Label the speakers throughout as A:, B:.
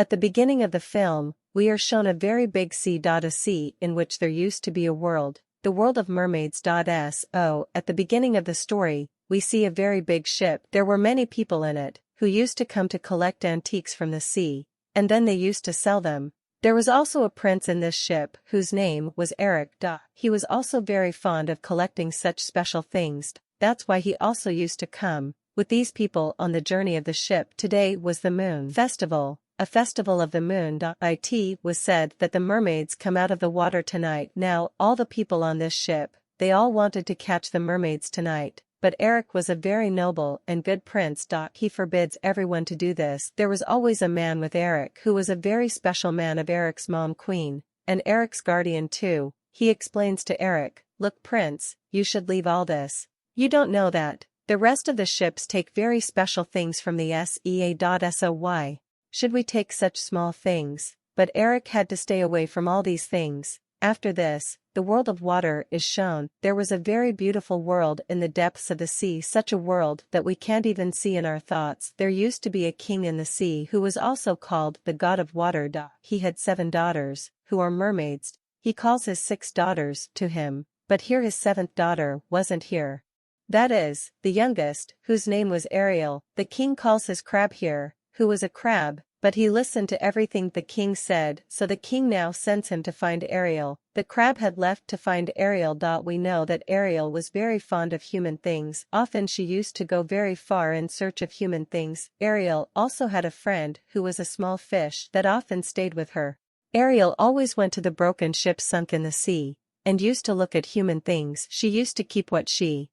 A: At the beginning of the film, we are shown a very big sea. A sea in which there used to be a world, the world of mermaids. So, at the beginning of the story, we see a very big ship. There were many people in it, who used to come to collect antiques from the sea, and then they used to sell them. There was also a prince in this ship, whose name was Eric. He was also very fond of collecting such special things, that's why he also used to come with these people on the journey of the ship. Today was the moon festival. A festival of the moon. It was said that the mermaids come out of the water tonight. Now, all the people on this ship, they all wanted to catch the mermaids tonight, but Eric was a very noble and good prince. He forbids everyone to do this. There was always a man with Eric who was a very special man of Eric's mom Queen, and Eric's guardian too. He explains to Eric, "Look, prince, you should leave all this. You don't know that the rest of the ships take very special things from the sea. So why should we take such small things?" But Eric had to stay away from all these things. After this, the world of water is shown. There was a very beautiful world in the depths of the sea, such a world that we can't even see in our thoughts. There used to be a king in the sea who was also called the god of water. He had 7 daughters, who are mermaids. He calls his 6 daughters to him, but here his 7th daughter wasn't here. That is, the youngest, whose name was Ariel. The king calls his crab here, who was a crab, but he listened to everything the king said, so the king now sends him to find Ariel. The crab had left to find Ariel. We know that Ariel was very fond of human things. Often she used to go very far in search of human things. Ariel also had a friend who was a small fish that often stayed with her. Ariel always went to the broken ship sunk in the sea, and used to look at human things. She used to keep what she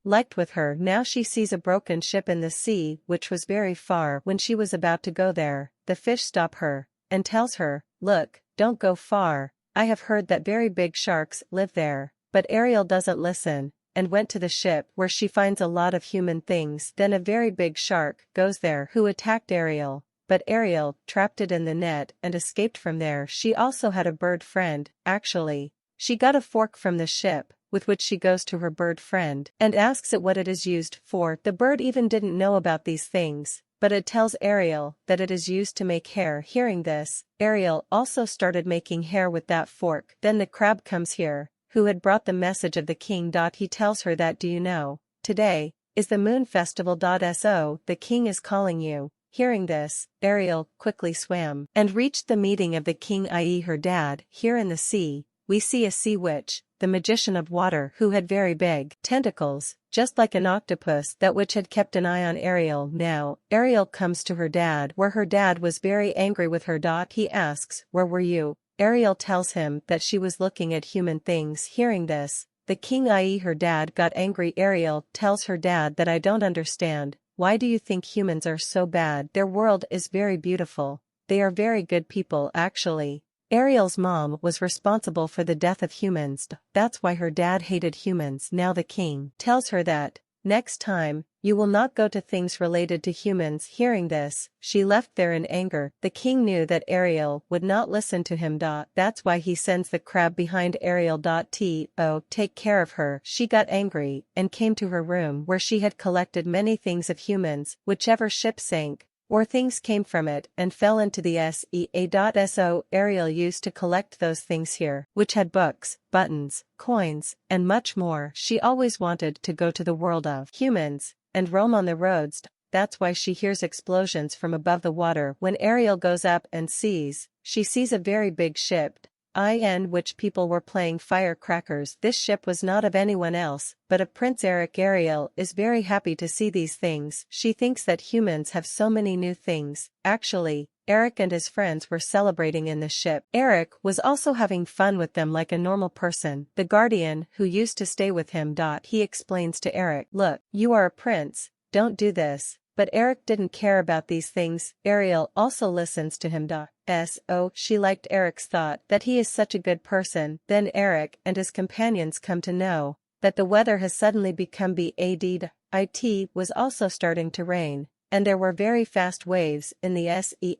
A: liked with her. Now she sees a broken ship in the sea which was very far. When she was about to go there, the fish stops her, and tells her, "Look, don't go far, I have heard that very big sharks live there." But Ariel doesn't listen, and went to the ship where she finds a lot of human things. Then a very big shark goes there who attacked Ariel, but Ariel trapped it in the net and escaped from there. She also had a bird friend. Actually, she got a fork from the ship, with which she goes to her bird friend and asks it what it is used for. The bird even didn't know about these things, but it tells Ariel that it is used to make hair. Hearing this, Ariel also started making hair with that fork. Then the crab comes here, who had brought the message of the king. He tells her that, "Do you know, today is the moon festival. So the king is calling you." Hearing this, Ariel quickly swam and reached the meeting of the king, i.e. her dad. Here in the sea, we see a sea witch, the magician of water, who had very big tentacles, just like an octopus. That witch had kept an eye on Ariel. Now, Ariel comes to her dad, where her dad was very angry with her. He asks, "Where were you?" Ariel tells him that she was looking at human things. Hearing this, the king, i.e. her dad, got angry. Ariel tells her dad that, "I don't understand. Why do you think humans are so bad? Their world is very beautiful. They are very good people actually." Ariel's mom was responsible for the death of humans. That's why her dad hated humans. Now the king tells her that, "Next time, you will not go to things related to humans." Hearing this, she left there in anger. The king knew that Ariel would not listen to him. That's why he sends the crab behind Ariel. To take care of her. She got angry and came to her room where she had collected many things of humans. Whichever ship sank, or things came from it and fell into the sea. So Ariel used to collect those things here, which had books, buttons, coins, and much more. She always wanted to go to the world of humans and roam on the roads. That's why she hears explosions from above the water. When Ariel goes up and she sees a very big ship, in which people were playing firecrackers. This ship was not of anyone else, but of Prince Eric. Ariel is very happy to see these things. She thinks that humans have so many new things. Actually, Eric and his friends were celebrating in the ship. Eric was also having fun with them like a normal person. The guardian, who used to stay with him, he explains to Eric, "Look, you are a prince, don't do this." But Eric didn't care about these things. Ariel also listens to him. So she liked Eric's thought that he is such a good person. Then Eric and his companions come to know that the weather has suddenly become bad. It was also starting to rain, and there were very fast waves in the sea.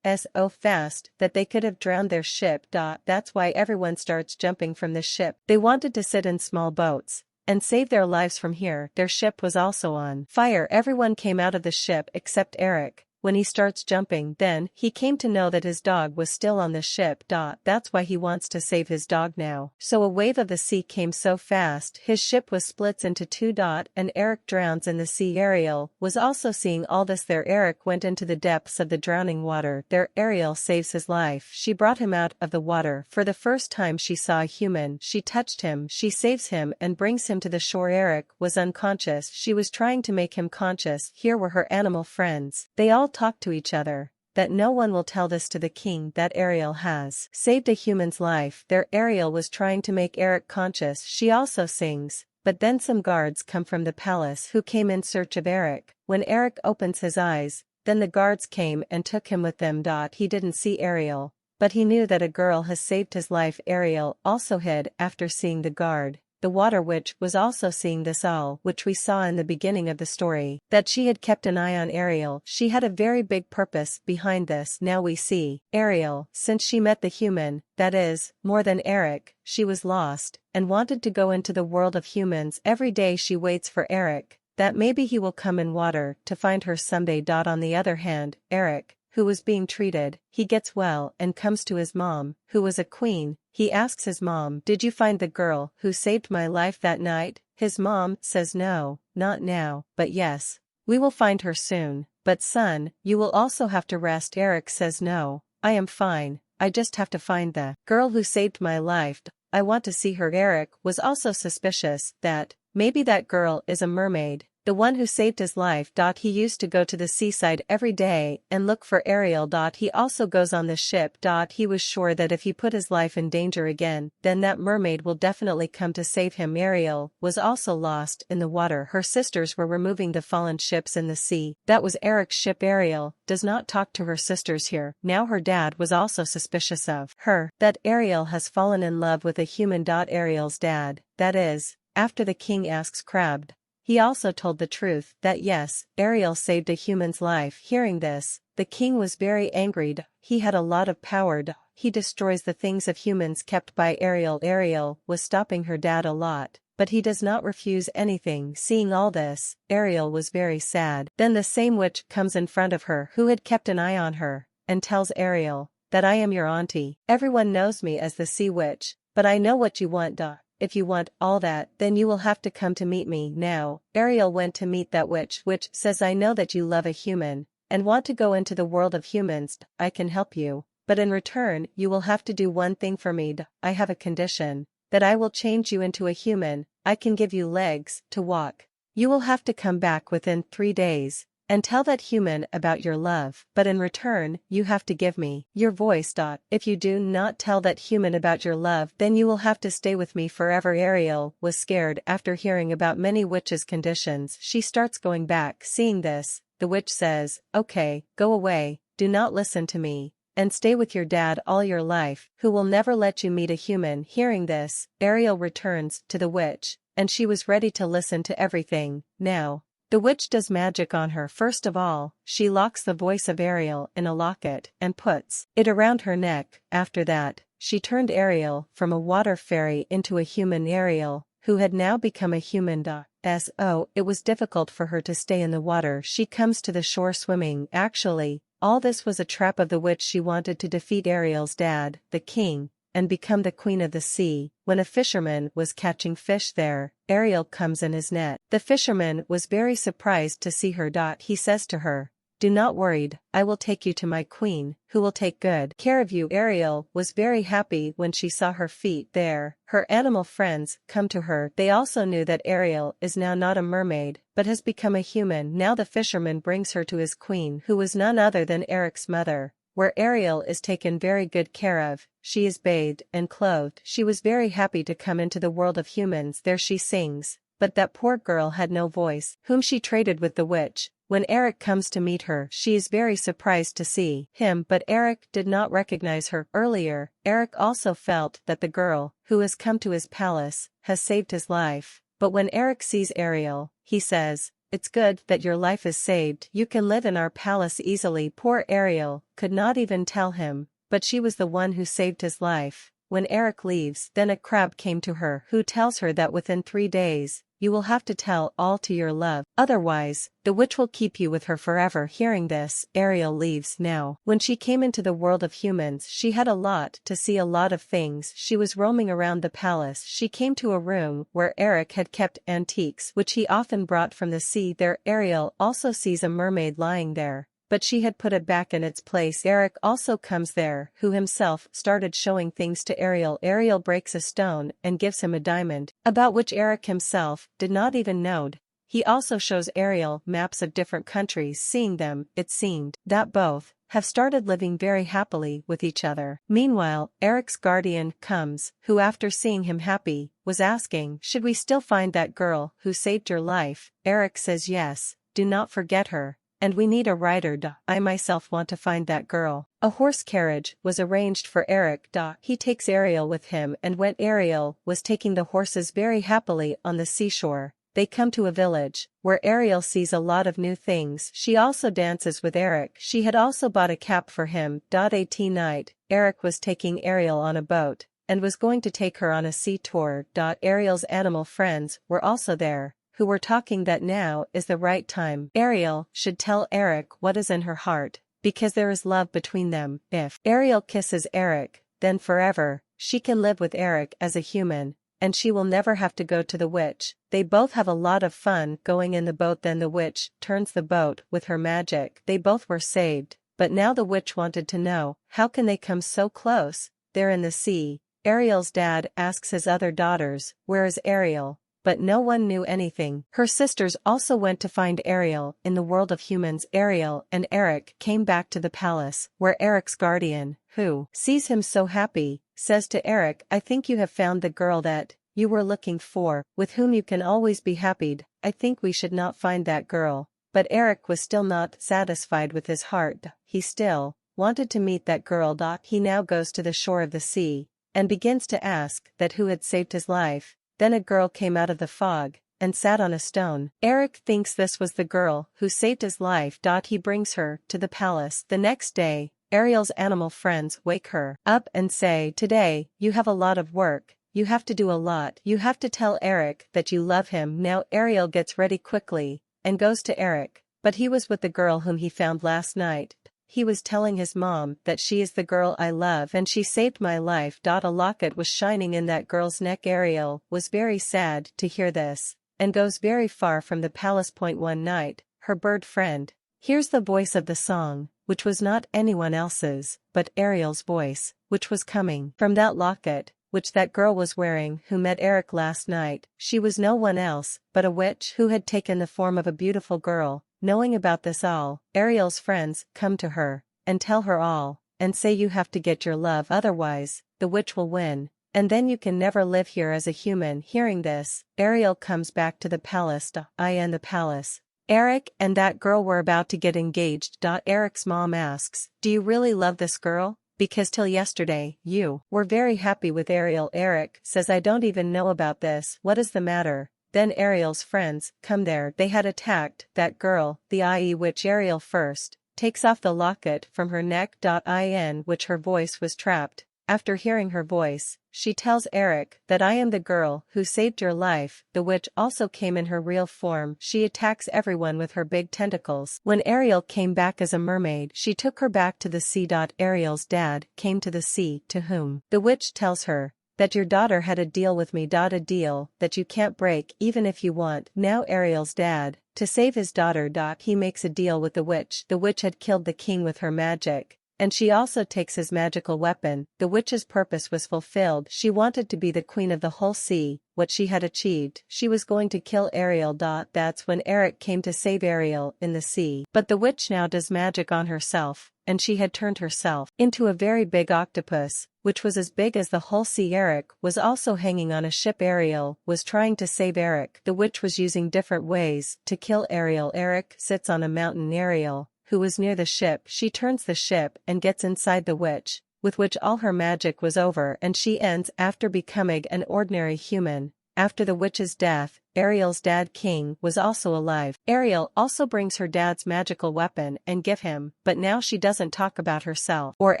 A: So fast that they could have drowned their ship. That's why everyone starts jumping from the ship. They wanted to sit in small boats and save their lives from here. Their ship was also on fire. Everyone came out of the ship except Eric. when he starts jumping. Then he came to know that his dog was still on the ship. That's why he wants to save his dog now. So a wave of the sea came so fast his ship was splits into two. And Eric drowns in the sea. Ariel was also seeing all this there. Eric went into the depths of the drowning water. There Ariel saves his life. She brought him out of the water. For the first time she saw a human. She touched him. She saves him and brings him to the shore. Eric was unconscious. She was trying to make him conscious. Here were her animal friends. They all talked to each other. That no one will tell this to the king, that Ariel has saved a human's life. There Ariel was trying to make Eric conscious. She also sings. But then some guards come from the palace who came in search of Eric. When Eric opens his eyes, then the guards came and took him with them. He didn't see Ariel, but he knew that a girl has saved his life. Ariel also hid after seeing the guard. The water witch was also seeing this all, which we saw in the beginning of the story, that she had kept an eye on Ariel. She had a very big purpose behind this. Now we see Ariel, since she met the human, that is, more than Eric, she was lost, and wanted to go into the world of humans. Every day she waits for Eric, that maybe he will come in water to find her someday. On the other hand, Eric, who was being treated, he gets well and comes to his mom, who was a queen. He asks his mom, "Did you find the girl who saved my life that night?" His mom says, "No, not now, but yes, we will find her soon. But son, you will also have to rest." Eric says, "No, I am fine, I just have to find the girl who saved my life. I want to see her." Eric was also suspicious that maybe that girl is a mermaid, the one who saved his life. He used to go to the seaside every day and look for Ariel. He also goes on the ship. He was sure that if he put his life in danger again, then that mermaid will definitely come to save him. Ariel was also lost in the water. Her sisters were removing the fallen ships in the sea. That was Eric's ship. Ariel does not talk to her sisters here. Now her dad was also suspicious of her, that Ariel has fallen in love with a human. Ariel's dad, that is, after the king asks Crabbed, he also told the truth, that yes, Ariel saved a human's life. Hearing this, the king was very angry. He had a lot of power. He destroys the things of humans kept by Ariel. Ariel was stopping her dad a lot, but he does not refuse anything. Seeing all this, Ariel was very sad. Then the same witch comes in front of her who had kept an eye on her, and tells Ariel, that I am your auntie. Everyone knows me as the sea witch, but I know what you want. If you want all that, then you will have to come to meet me. Now, Ariel went to meet that witch. Witch says, "I know that you love a human, and want to go into the world of humans. I can help you, but in return, you will have to do one thing for me. I have a condition, that I will change you into a human. I can give you legs to walk. You will have to come back within 3 days, and tell that human about your love, but in return, you have to give me your voice. If you do not tell that human about your love, then you will have to stay with me forever." Ariel was scared after hearing about many witches' conditions. She starts going back. Seeing this, the witch says, "Okay, go away, do not listen to me, and stay with your dad all your life, who will never let you meet a human." Hearing this, Ariel returns to the witch, and she was ready to listen to everything. Now, the witch does magic on her. First of all, she locks the voice of Ariel in a locket and puts it around her neck. After that, she turned Ariel from a water fairy into a human. Ariel, who had now become a human. It was difficult for her to stay in the water. She comes to the shore swimming. Actually, all this was a trap of the witch. She wanted to defeat Ariel's dad, the king, and become the queen of the sea. When a fisherman was catching fish there, Ariel comes in his net. The fisherman was very surprised to see her. He says to her, "Do not worry, I will take you to my queen, who will take good care of you." Ariel was very happy when she saw her feet there. Her animal friends come to her. They also knew that Ariel is now not a mermaid, but has become a human. Now the fisherman brings her to his queen, who was none other than Eric's mother, where Ariel is taken very good care of. She is bathed and clothed. She was very happy to come into the world of humans. There she sings, but that poor girl had no voice, whom she traded with the witch. When Eric comes to meet her, she is very surprised to see him, but Eric did not recognize her. Earlier, Eric also felt that the girl, who has come to his palace, has saved his life. But when Eric sees Ariel, he says, "It's good that your life is saved. You can live in our palace easily." Poor Ariel could not even tell him, but she was the one who saved his life. When Eric leaves, then a crab came to her, who tells her that within 3 days, you will have to tell all to your love, otherwise, the witch will keep you with her forever. Hearing this, Ariel leaves. Now, when she came into the world of humans, she had a lot to see, a lot of things. She was roaming around the palace. She came to a room where Eric had kept antiques which he often brought from the sea. There Ariel also sees a mermaid lying there, but she had put it back in its place. Eric also comes there, who himself started showing things to Ariel. Ariel breaks a stone and gives him a diamond, about which Eric himself did not even know. He also shows Ariel maps of different countries. Seeing them, it seemed that both have started living very happily with each other. Meanwhile, Eric's guardian comes, who after seeing him happy, was asking, should we still find that girl who saved your life? Eric says yes, do not forget her. And we need a rider. I myself want to find that girl. A horse carriage was arranged for Eric. He takes Ariel with him, and when Ariel was taking the horses very happily on the seashore, they come to a village, where Ariel sees a lot of new things. She also dances with Eric. She had also bought a cap for him. At night, Eric was taking Ariel on a boat, and was going to take her on a sea tour. Ariel's animal friends were also there, who were talking that now is the right time. Ariel should tell Eric what is in her heart, because there is love between them. If Ariel kisses Eric, then forever, she can live with Eric as a human, and she will never have to go to the witch. They both have a lot of fun going in the boat. Then the witch turns the boat with her magic. They both were saved, but now the witch wanted to know, how can they come so close? They're in the sea. Ariel's dad asks his other daughters, where is Ariel? But no one knew anything. Her sisters also went to find Ariel in the world of humans. Ariel and Eric came back to the palace, where Eric's guardian, who sees him so happy, says to Eric, I think you have found the girl that you were looking for, with whom you can always be happy. I think we should not find that girl. But Eric was still not satisfied with his heart. He still wanted to meet that girl. He now goes to the shore of the sea, and begins to ask that who had saved his life. Then a girl came out of the fog, and sat on a stone. Eric thinks this was the girl who saved his life. He brings her to the palace. The next day, Ariel's animal friends wake her up and say, today, you have a lot of work, you have to do a lot. You have to tell Eric that you love him. Now Ariel gets ready quickly, and goes to Eric, but he was with the girl whom he found last night. He was telling his mom that she is the girl I love and she saved my life. A locket was shining in that girl's neck. Ariel was very sad to hear this, and goes very far from the palace. One night, her bird friend hears the voice of the song, which was not anyone else's, but Ariel's voice, which was coming from that locket, which that girl was wearing who met Eric last night. She was no one else, but a witch who had taken the form of a beautiful girl. Knowing about this all, Ariel's friends come to her, and tell her all, and say you have to get your love, otherwise, the witch will win, and then you can never live here as a human. Hearing this, Ariel comes back to the palace. In the palace, Eric and that girl were about to get engaged. Eric's mom asks, do you really love this girl? Because till yesterday, you were very happy with Ariel. Eric says I don't even know about this. What is the matter? Then Ariel's friends come there. They had attacked that girl, the IE witch. Ariel first takes off the locket from her neck. In which her voice was trapped. After hearing her voice, she tells Eric that I am the girl who saved your life. The witch also came in her real form. She attacks everyone with her big tentacles. When Ariel came back as a mermaid, she took her back to the sea. Ariel's dad came to the sea, to whom the witch tells her that your daughter had a deal with me. A deal that you can't break even if you want. Now Ariel's dad, to save his daughter, he makes a deal with the witch. The witch had killed the king with her magic, and she also takes his magical weapon. The witch's purpose was fulfilled. She wanted to be the queen of the whole sea. What she had achieved, she was going to kill Ariel. That's when Eric came to save Ariel in the sea. But the witch now does magic on herself, and she had turned herself into a very big octopus, which was as big as the whole sea. Eric was also hanging on a ship. Ariel was trying to save Eric. The witch was using different ways to kill Ariel. Eric sits on a mountain. Ariel, who was near the ship, she turns the ship and gets inside the witch, with which all her magic was over, and she ends after becoming an ordinary human. After the witch's death, Ariel's dad King was also alive. Ariel also brings her dad's magical weapon and give him, but now she doesn't talk about herself or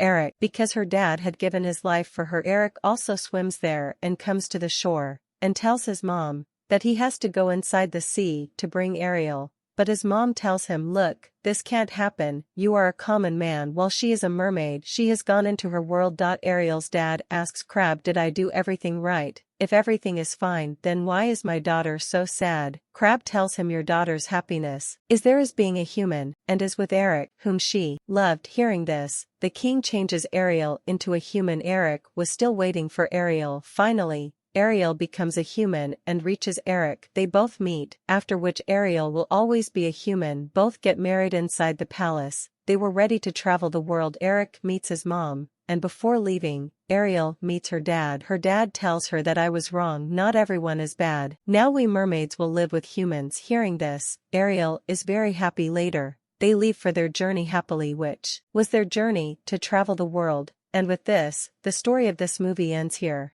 A: Eric because her dad had given his life for her. Eric also swims there and comes to the shore and tells his mom that he has to go inside the sea to bring Ariel. But his mom tells him, look, this can't happen, you are a common man. While she is a mermaid, she has gone into her world. Ariel's dad asks Crab, did I do everything right? If everything is fine, then why is my daughter so sad? Crab tells him your daughter's happiness is there as being a human, and is with Eric, whom she loved. Hearing this, the king changes Ariel into a human. Eric was still waiting for Ariel. Finally, Ariel becomes a human and reaches Eric. They both meet, after which Ariel will always be a human. Both get married inside the palace. They were ready to travel the world. Eric meets his mom, and before leaving, Ariel meets her dad. Her dad tells her that I was wrong, not everyone is bad. Now we mermaids will live with humans. Hearing this, Ariel is very happy. Later, they leave for their journey happily, which was their journey to travel the world. And with this, the story of this movie ends here.